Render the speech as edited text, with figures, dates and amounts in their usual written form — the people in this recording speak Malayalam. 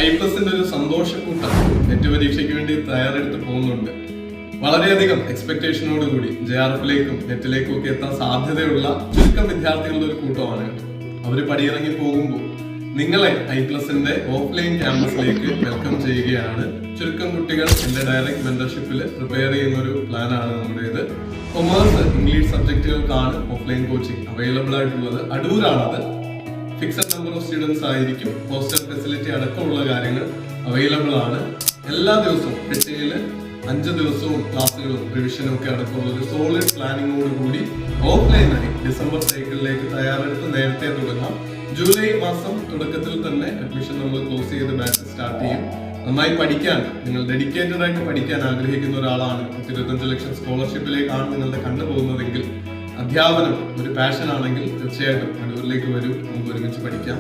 ഐപ്ലസിന്റെ ഒരു സന്തോഷക്കൂട്ടം നെറ്റ് പരീക്ഷയ്ക്ക് വേണ്ടി തയ്യാറെടുത്ത് പോകുന്നുണ്ട്. വളരെയധികം എക്സ്പെക്ടേഷനോടുകൂടി JRFിലേക്കും നെറ്റിലേക്കും ഒക്കെ എത്താൻ സാധ്യതയുള്ള ചുരുക്കം വിദ്യാർത്ഥികളുടെ ഒരു കൂട്ടമാണ്. അവര് പടിയിറങ്ങി പോകുമ്പോൾ നിങ്ങളെ ഐപ്ലസിന്റെ ഓഫ്ലൈൻ ക്യാമ്പസിലേക്ക് വെൽക്കം ചെയ്യുകയാണ്. ചുരുക്കം കുട്ടികൾ എന്റെ ഡയറക്റ്റ് മെന്റർഷിപ്പിൽ പ്രിപ്പയർ ചെയ്യുന്ന ഒരു പ്ലാനാണ് നമ്മുടേത്. കൊമേഴ്സ്, ഇംഗ്ലീഷ് സബ്ജക്റ്റുകൾക്കാണ് ഓഫ്ലൈൻ കോച്ചിങ് അവൈലബിൾ ആയിട്ടുള്ളത്. അടൂരാണത്. ഫിക്സഡ് നമ്പർ ഓഫ് സ്റ്റുഡൻസ് ആയിരിക്കും. ഹോസ്റ്റൽ ഫെസിലിറ്റി അടക്കമുള്ള കാര്യങ്ങൾ അവൈലബിൾ ആണ്. എല്ലാ ദിവസവും ആഴ്ചയില് 5 ദിവസവും ക്ലാസ്സുകളും റിവിഷനും ഒക്കെ അടക്കമുള്ള ഒരു സോളിഡ് പ്ലാനിങ്ങോട് കൂടി ഓഫ്ലൈനായി ഡിസംബർ സൈക്കിളിലേക്ക് തയ്യാറെടുത്ത് നേരത്തെ തുടങ്ങാം. ജൂലൈ മാസം തുടക്കത്തിൽ തന്നെ അഡ്മിഷൻ നമ്മൾ ക്ലോസ് ചെയ്ത് ബാച്ച് സ്റ്റാർട്ട് ചെയ്യും. നന്നായി പഠിക്കാൻ, നിങ്ങൾ ഡെഡിക്കേറ്റഡ് ആയിട്ട് പഠിക്കാൻ ആഗ്രഹിക്കുന്ന ഒരാളാണ്, 25 ലക്ഷം സ്കോളർഷിപ്പിലേക്കാണ് നിങ്ങളുടെ കണ്ടുപോകുന്നതെങ്കിൽ, അധ്യാപനം ഒരു പാഷൻ ആണെങ്കിൽ തീർച്ചയായിട്ടും അടൂരിലേക്ക് വരൂ. നമുക്ക് ഒരുമിച്ച് പഠിക്കാം.